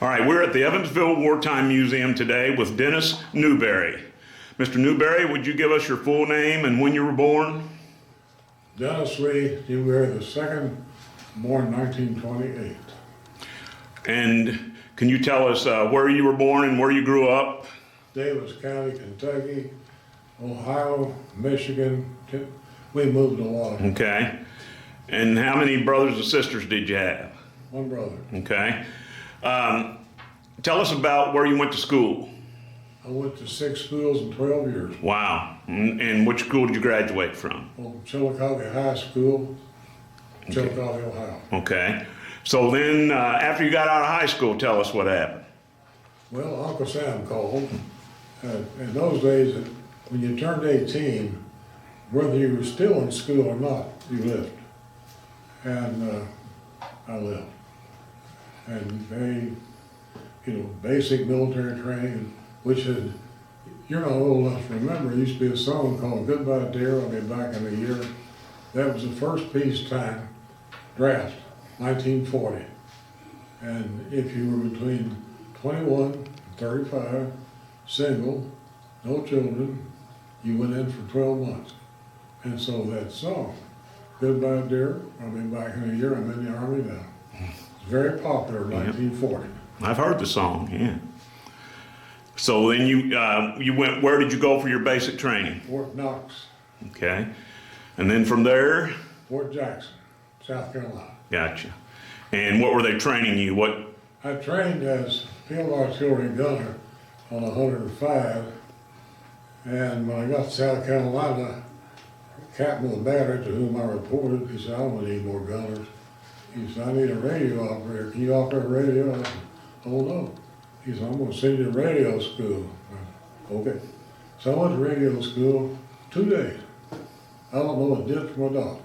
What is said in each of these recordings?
All right, we're at the Evansville Wartime Museum today with Dennice Newberry. Mr. Newberry, would you give us your full name and when you were born? Dennice Newberry II, born 1928. And can you tell us where you were born and where you grew up? Davis County, Kentucky, Ohio, Michigan. We moved a lot. Okay. And how many brothers and sisters did you have? One brother. Okay. Tell us about where you went to school. I went to 6 schools in 12 years. Wow. And which school did you graduate from? Chillicothe High School, Chillicothe, Ohio. Okay. So then, after you got out of high school, tell us what happened. Well, Uncle Sam called. In those days, when you turned 18, whether you were still in school or not, you left. And I left. And they, basic military training, which is, you're not old enough to remember, there used to be a song called Goodbye Dear, I'll Be Back in a Year. That was the first peacetime draft, 1940. And if you were between 21 and 35, single, no children, you went in for 12 months. And so that song, Goodbye Dear, I'll Be Back in a Year, I'm in the Army now. It's very popular in 1940. I've heard the song, yeah. So then you went, where did you go for your basic training? Fort Knox. Okay. And then from there? Fort Jackson, South Carolina. Gotcha. And what were they training you? What? I trained as field artillery gunner on 105, and when I got to South Carolina, the captain of the battery to whom I reported, he said, I don't need more gunners. He said, I need a radio operator. Can you operate a radio? I said, oh no. He said, I'm going to send you to radio school. I said, okay. So I went to radio school 2 days. I don't know what it did for my doctor.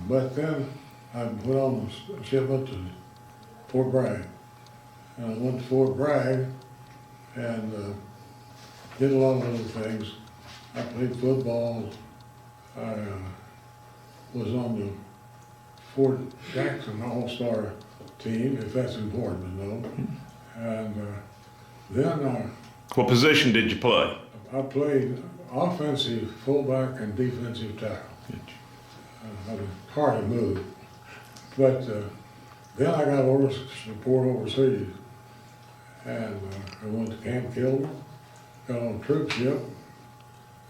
But then I went on a shipment to Fort Bragg. And I went to Fort Bragg and did a lot of other things. I played football. I was on the Fort Jackson All-Star team, if that's important to know. And then What position did you play? I played offensive fullback and defensive tackle. I was hard to move. But then I got orders to report overseas. And I went to Camp Kilmer, got on a troop ship,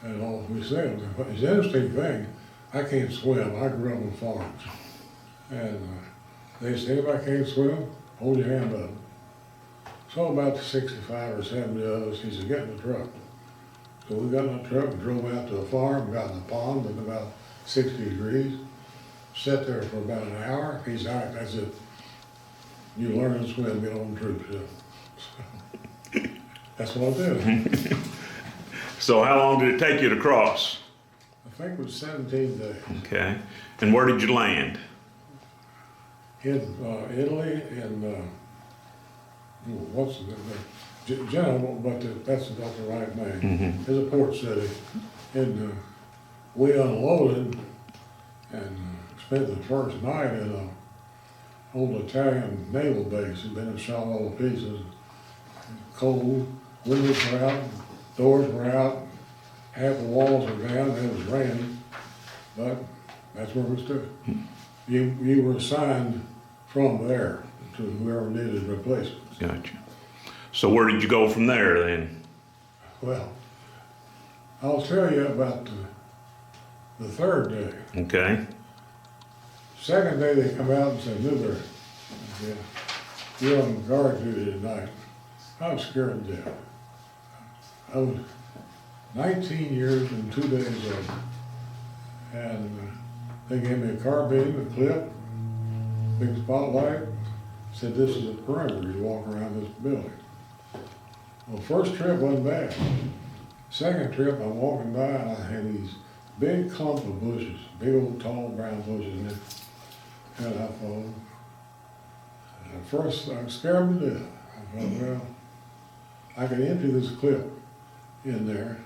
and all we said. It's an interesting thing. I can't swim. I grew up on farms. And they said, if I can't swim, hold your hand up. So about 65 or 70 of us, he said, get in the truck. So we got in the truck and drove out to a farm, got in the pond at about 60 degrees, sat there for about an hour. He said, all right, that's it. You learn to swim, get on the troop ship. So, that's what I did. So how long did it take you to cross? I think it was 17 days. Okay. And where did you land? In Italy, what's the general, but that's not the right name. It's a port city. And we unloaded and spent the first night in an old Italian naval base. Had been shot all to pieces. Cold, windows were out, doors were out, half the walls were down, and it was raining. But that's where we stood. You were assigned from there to whoever needed replacements. Gotcha. So where did you go from there then? Well, I'll tell you about the third day. Okay. Second day they come out and say, Newberry, yeah, you're on guard duty tonight. I was scared to death. I was 19 years and 2 days old. And they gave me a carbine, a clip, big spotlight, said this is a perimeter, you walk around this building. Well, first trip wasn't bad. Second trip, I'm walking by and I had these big clump of bushes, big old tall brown bushes in it. And I thought, at first I was scared to death. I thought, well, I could empty this clip in there.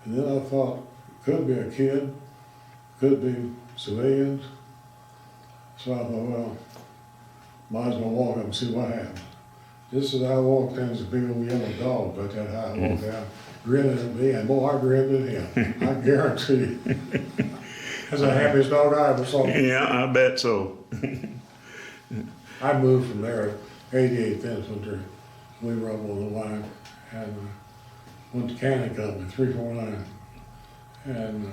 And then I thought, it could be a kid, could be civilians. So I thought, well, might as well walk up and see what happens. Just as I walked in, this big old yellow dog, but that high, I walked out, grinning at me, and boy, I grinned at him. I guarantee you. That's the happiest dog I ever saw. Yeah, I bet so. I moved from there at 88th Infantry. We were up on the line and went to Cannon Company, 349. And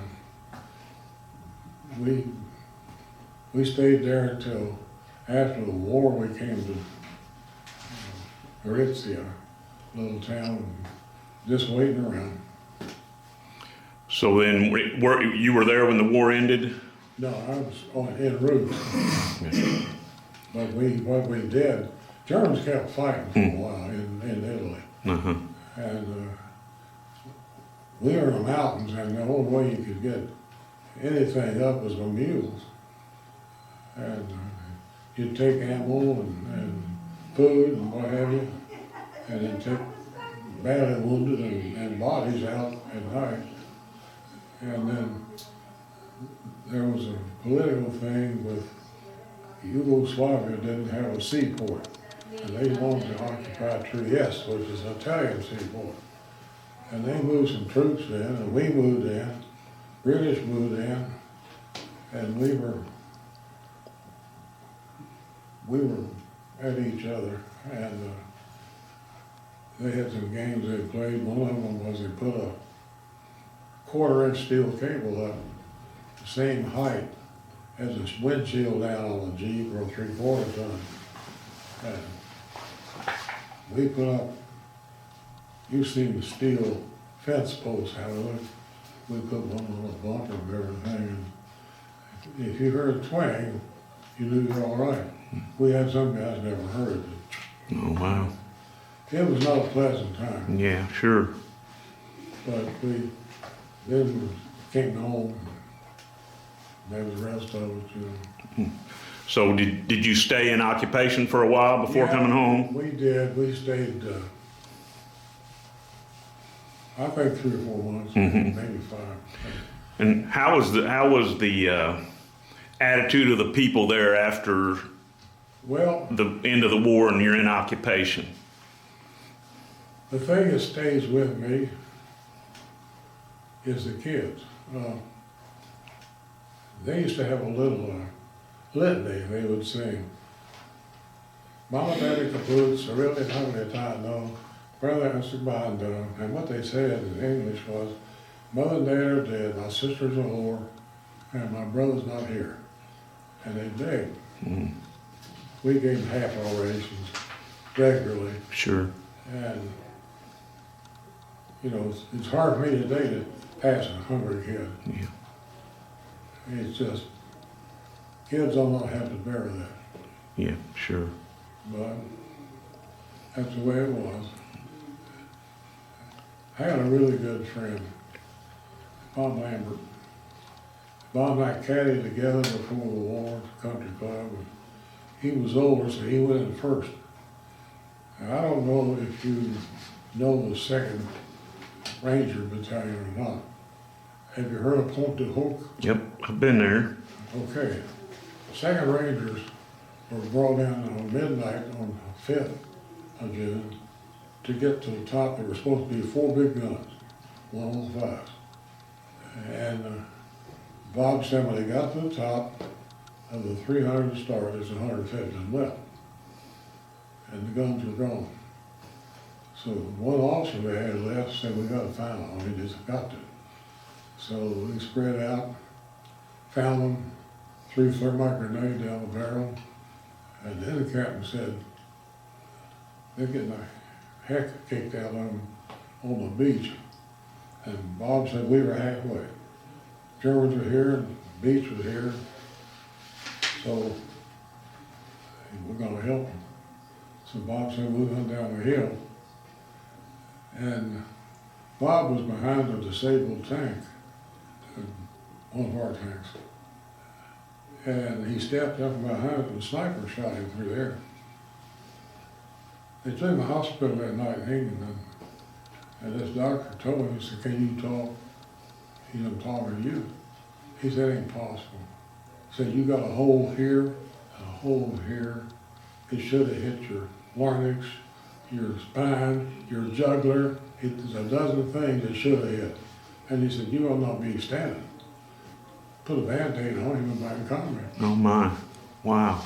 we stayed there until after the war. We came to Aritzia, little town, just waiting around. So then, you were there when the war ended? No, I was en route. But what we did, Germans kept fighting for a while in Italy. Uh-huh. And we were in the mountains, and the only way you could get anything up was with mules. And you'd take ammo and food and what have you, and then take badly wounded and bodies out at night. And then there was a political thing with Yugoslavia didn't have a seaport, and they wanted to occupy Trieste, which is an Italian seaport. And they moved some troops in, and we moved in, British moved in, and we were at each other, and they had some games they played. One of them was they put a 1/4-inch steel cable up, the same height as a windshield down on a Jeep or a 3/4 ton. And we put up, you've seen the steel fence posts, how they look. We put one on a bumper and everything. And if you heard a twang, you knew you were all right. We had some guys never heard it. Oh, wow. It was not a pleasant time, Yeah, sure. but we then came home. That was the rest of it, you know. So did you stay in occupation for a while before coming home? We did. We stayed, I think 3 or 4 months, maybe 5. And how was the attitude of the people there after Well, the end of the war and you're in occupation? the thing that stays with me is the kids. They used to have a little litany they would sing. Mama, Daddy, Caboose, I really not really tired, no. Brother, and Sabando. And what they said in English was, Mother and Dad are dead, my sister's a whore, and my brother's not here. And they begged. We gave them half our rations regularly. Sure. And, you know, it's hard for me today to pass a hungry kid. Yeah. It's just, kids don't know how to bear that. Yeah, sure. But that's the way it was. I had a really good friend, Bob Lambert. Bob and I caddied together before the war at the country club. He was older, so he went in first. Now, I don't know if you know the 2nd Ranger Battalion or not. Have you heard of Pointe du Hoc? Yep, I've been there. Okay. 2nd Rangers were brought in on midnight on the 5th of June to get to the top. There were supposed to be 4 big guns, 105. And Bob said when they got to the top of the 300 to start, there's 150 of them left. And the guns were gone. So one officer we had left said, we gotta find them, we just got to. So we spread out, found them, threw thermite grenade down the barrel, and then the captain said, they're getting the heck kicked out of them on the beach. And Bob said, we were halfway. Germans were here, and the beach was here, so we're gonna help them. So Bob said, we'll run down the hill. And Bob was behind a disabled tank, one of our tanks. And he stepped up behind it and a sniper shot him through there. They took him to the hospital that night in England, and this doctor told him, he said, can you talk? He said, I'm talking to you. He said, it ain't possible. He said, you got a hole here and a hole here. It should have hit your larynx your spine, your jugular. There's a dozen things that should have hit. And he said, you will not be standing. Put a Band-Aid on him and back in combat. Oh my, wow.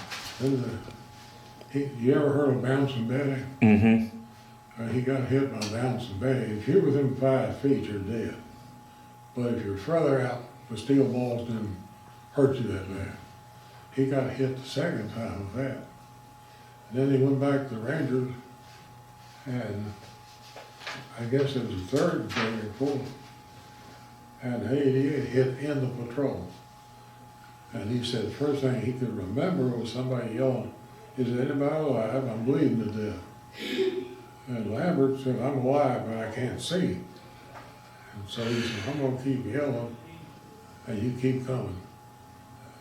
You ever heard of bouncing Betty? Mm-hmm. He got hit by bouncing Betty. If you're within 5 feet, you're dead. But if you're further out, the steel balls didn't hurt you that bad. He got hit the second time with that. And then he went back to the Rangers, and I guess it was the third day or fourth, and he hit in the patrol. And he said the first thing he could remember was somebody yelling, "Is anybody alive? I'm bleeding to death." And Lambert said, "I'm alive, but I can't see." And so he said, "I'm gonna keep yelling, and you keep coming."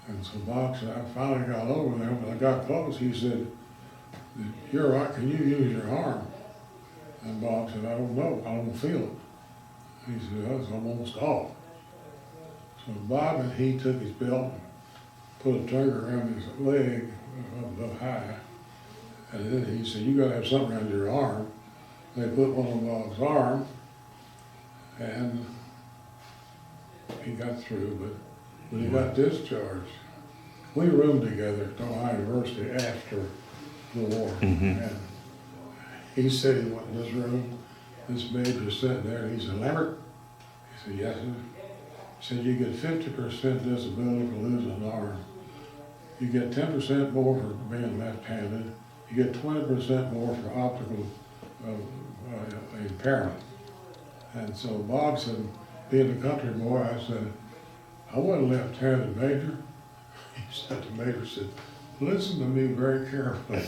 And so Bob said, I finally got over there. When I got close, he said, "You're right, can you use your arm?" And Bob said, "I don't know, I don't feel it." He said, "That's almost off." So Bob and he took his belt and put a trigger around his leg up high. And then he said, "You gotta have something around your arm." They put one on Bob's arm, and he got through, but when he got discharged, we roomed together at Ohio University after the war. And he said he went in this room, this major was sitting there, and he said, "Lambert?" He said, "Yes, sir." He said, "You get 50% disability for losing an arm. You get 10% more for being left-handed. You get 20% more for optical impairment." And so Bob said, being a country boy, I said, "I wasn't left-handed, Major." He said, the Major said, "Listen to me very carefully."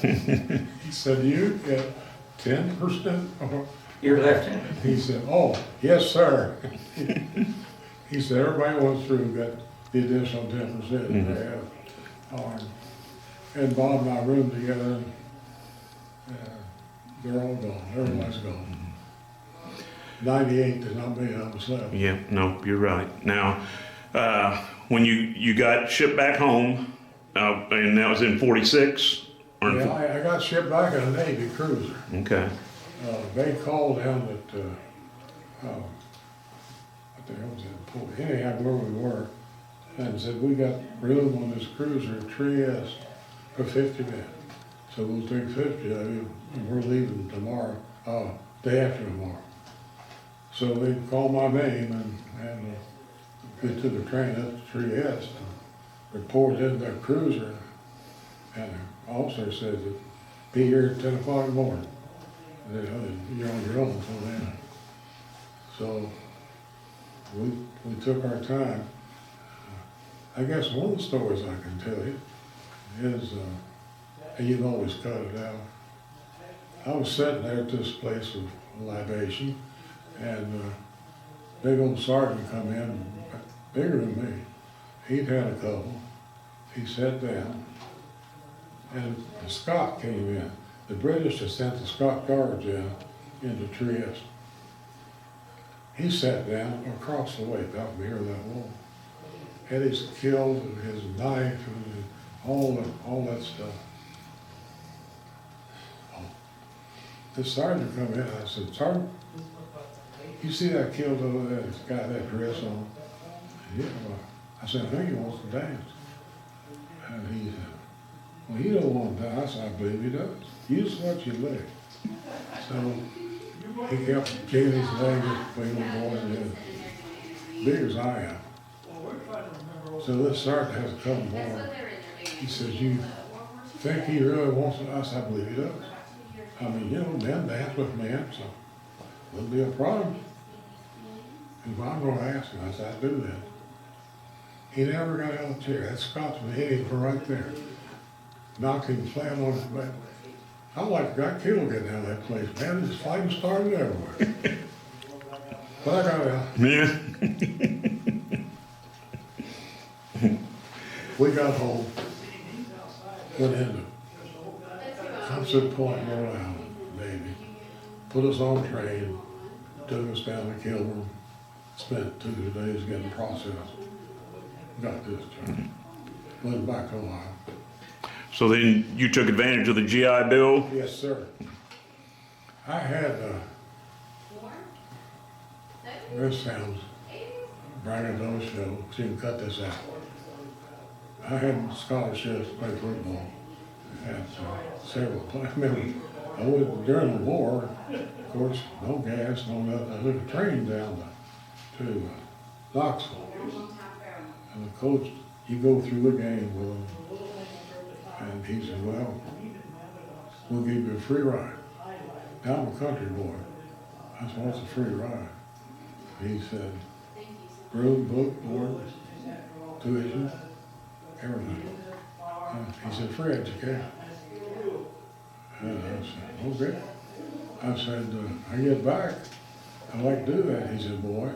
He said, "You get 10% more." You're left-handed. He said, "Oh, yes, sir." He said, "Everybody went through got the additional 10% if they have arm." And Bob and I roomed together, and they're all gone. Everybody's gone. 98, there's not many of us left. Yeah, no, you're right. Now, when you got shipped back home, and that was in 46? Yeah, I got shipped back in a Navy cruiser. Okay. They called down at, what the hell was that port? Anyhow, where we were, and said, "We got room on this cruiser, Trieste, for 50 men. So we'll take 50 of you, and we're leaving tomorrow, day after tomorrow." So they called my name, and we took a train up to Trieste, and reported into that cruiser, and the officer said that be here at 10 o'clock in the morning. And they, "You're on your own until then." So we took our time. I guess one of the stories I can tell you is, and you can always cut it out. I was sitting there at this place of libation, and big old sergeant come in, bigger than me. He'd had a couple. He sat down, and the Scot came in. The British had sent the Scot Guards into Trieste. He sat down across the way, about near that wall. Had his kill, and his knife, and all that stuff. The sergeant come in, I said, "Sergeant, you see that killed over there, that's got that dress on?" "Yeah." Well, I said, "I think he wants to dance." And he said, "Well, he don't want to dance." I believe he does. "You just watch your leg." So he kept jigging his leg between the boys, and big as I am. So this sergeant has a couple more. He says, "You think he really wants to?" I said, "I believe he does. I mean, men dance with men, so wouldn't be a problem." If I'm going to ask him, I said, "I do that." He never got out of the chair. That Scotsman hit him from right there, knocked him flat on his back. I like got killed getting out of that place, man. This fighting started everywhere. But I got out. Yeah. We got home, went into Sunset Point, Rhode Island, Navy. Put us on a train, took us down to Kilburn, spent 2 days getting processed. Got discharged. Went back to Ohio. So then you took advantage of the GI Bill? Yes, sir. I had, this sounds braggadocious, so you can cut this out. I had scholarships to play football at several places. I remember I was during the war, of course, no gas, no nothing. I took a train down to Knoxville. And the coach, you go through the game with him, and he said, well, we'll give you a free ride. Now I'm a country boy. I said, what's a free ride? He said, room, book, board, tuition, everything. And he said, free education. And I said, okay. I said, I get back, I'd like to do that. He said, boy,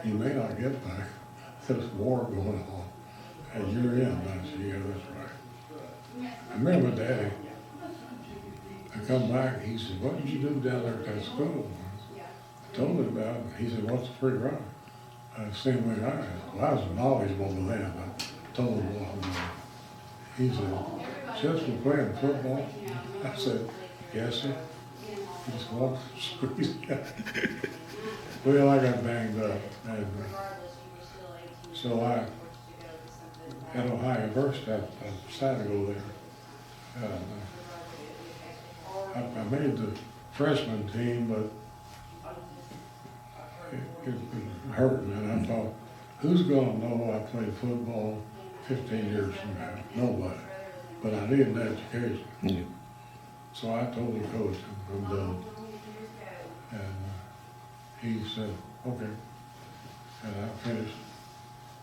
you may not get back. There's war going on, and you're in. I said, yeah, that's right. I remember my daddy, I come back, he said, what did you do down there at that school? I told him about it. He said, what's the free ride? I said, same way I was. Well, I was knowledgeable then. I told him what I'm doing. He said, just for playing football? I said, yes, sir. He said, what? Well, I got banged up. And, so I, at Ohio University, I decided to go there. I made the freshman team, but it hurt me. And I thought, who's going to know I played football 15 years from now? Nobody. But I needed an education. Yeah. So I told the coach, I'm done. And he said, okay. And I finished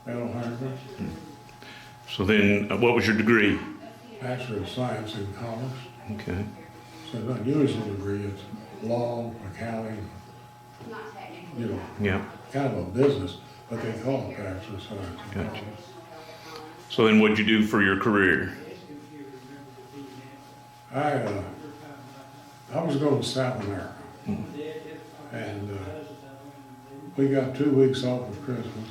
at Ohio University. So then, what was your degree? Bachelor of Science in Commerce. Okay. So it's an unusual degree. It's law, accounting, you know, Yeah. kind of a business, but they call it Bachelor of Science in Gotcha. Commerce. So then, what'd you do for your career? I was going to South America, and we got 2 weeks off of Christmas,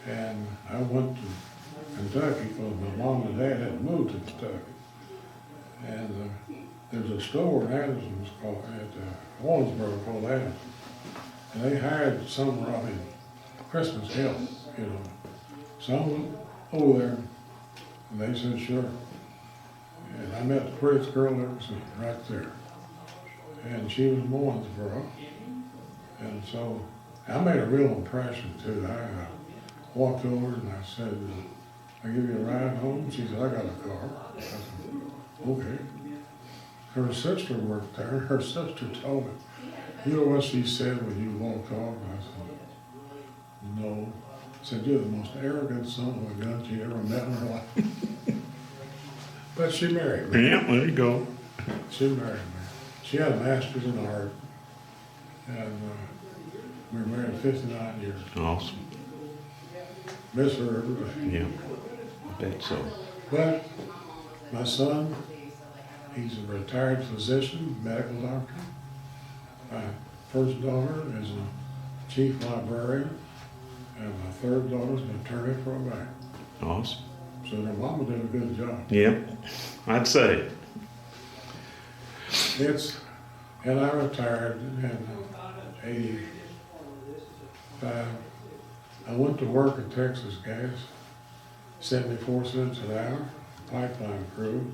and I went to Kentucky because my mom and dad had moved to Kentucky. And there's a store in Addison's called, at Owensboro called Addison. And they hired summer out in Christmas help, you know. So I went over there, and they said, sure. And I met the prettiest girl I've ever seen, right there. And she was from Owensboro. And so I made a real impression too. I walked over and I said, I give you a ride home? She said, I got a car. I said, okay. Her sister worked there. Her sister told me, you know what she said when you walked off? And I said, no. She said, you're the most arrogant son of a gun she ever met in her life. But she married me. Yeah, there you go. She married me. She had a master's in art. And we were married 59 years. Awesome. Miss her every day. Yeah, I bet so. But my son, he's a retired physician, medical doctor. My first daughter is a chief librarian, and my third daughter's an attorney for a bank. Awesome. So their mama did a good job. Yep, I'd say. And I retired in 85. I went to work at Texas Gas, 74 cents an hour, pipeline crew.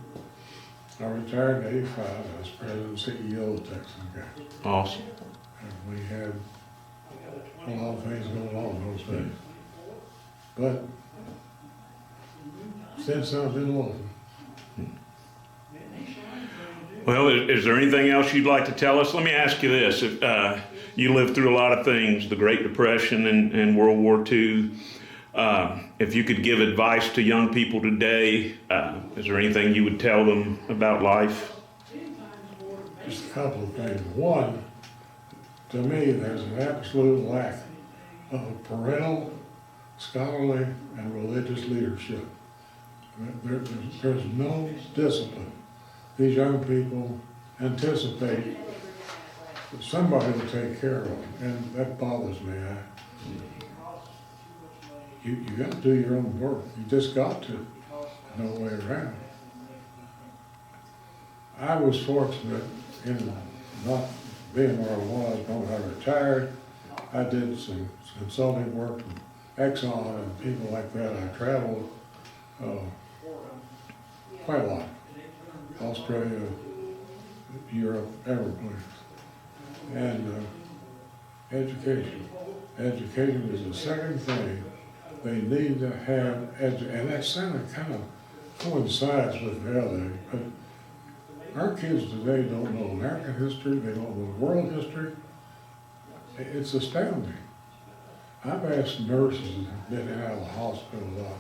I retired in 85. I was president and CEO of Texas Gas. Awesome. And we had a lot of things going on those days. But since I've been looking. Well, is there anything else you'd like to tell us? Let me ask you this. If, you lived through a lot of things, the Great Depression and World War II. If you could give advice to young people today, is there anything you would tell them about life? Just a couple of things. One, to me, there's an absolute lack of parental, scholarly, and religious leadership. There's no discipline. These young people anticipate that somebody will take care of them, and that bothers me. You got to do your own work. You just got to. No way around. I was fortunate in not being where I was when I retired. I did some consulting work from Exxon and people like that. I traveled quite a lot. Australia, Europe, every place. And education. Education is the second thing they need to have, and that kind of coincides with the other. But our kids today don't know American history, they don't know world history. It's astounding. I've asked nurses who've been out of the hospital a lot.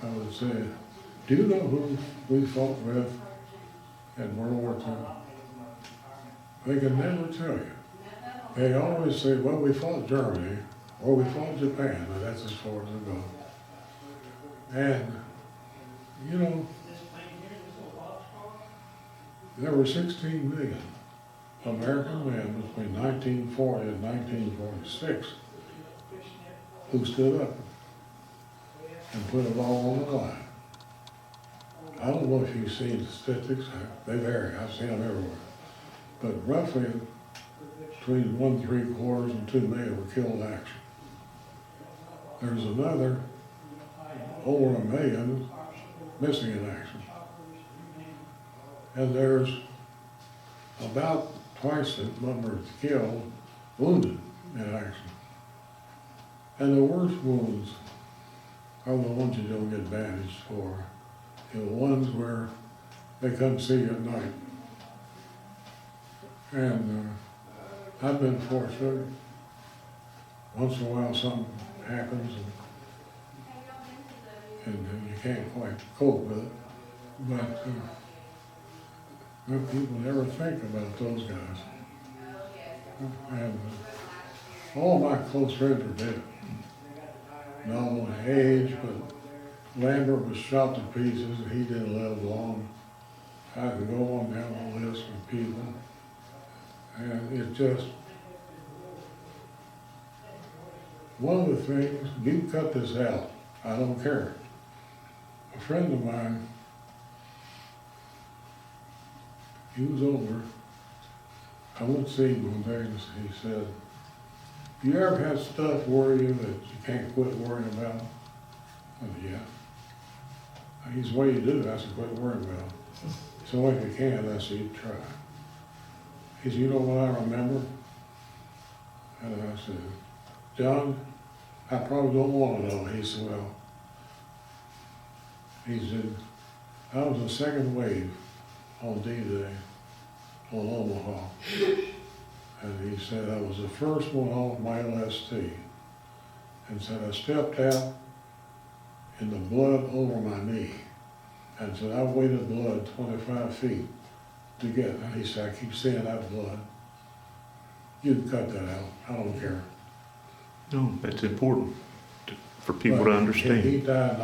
I would say, do you know who we fought with in World War II? They can never tell you. They always say, well, we fought Germany, or we fought Japan, and that's as far as it goes. And, you know, there were 16 million American men between 1940 and 1946 who stood up and put it all on the line. I don't know if you've seen statistics, they vary, I've seen them everywhere. But roughly between 1.75 and 2 million were killed in action. There's another over 1 million missing in action. And there's about twice the number killed, wounded in action. And the worst wounds are the ones you don't get bandaged for. The ones where they come see you at night. And I've been fortunate. Once in a while something happens and you can't quite cope with it. But people never think about those guys. And all my close friends are dead. Not only age, but Lambert was shot to pieces and he didn't live long. I could go on down the list of people. And it just, one of the things, you cut this out, I don't care. A friend of mine, he was older. I went to see him one day and he said, you ever had stuff worry you that you can't quit worrying about? I said, yeah. He said, what do you do? I said, quit worrying about it. So if you can, I said, you try. He said, you know what I remember? And I said, John, I probably don't want to know. He said, well, he said, I was the second wave on D-Day on Omaha. And he said, I was the first one off my LST. And said, I stepped out in the blood over my knee. And said, I waded blood 25 feet to get. And he said, I keep seeing that blood. You can cut that out. I don't care. No, that's important for people to understand. He died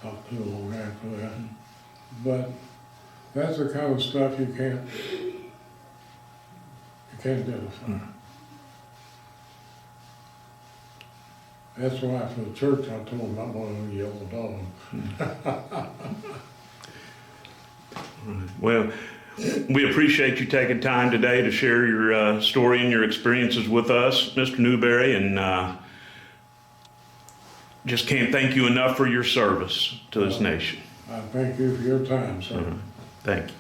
not too long after that. But that's the kind of stuff you can't identify. That's why for the church I told him I'm one of the yellow dog. Right. Well, we appreciate you taking time today to share your story and your experiences with us, Mr. Newberry, and just can't thank you enough for your service to this nation. I thank you for your time, sir. Thank you.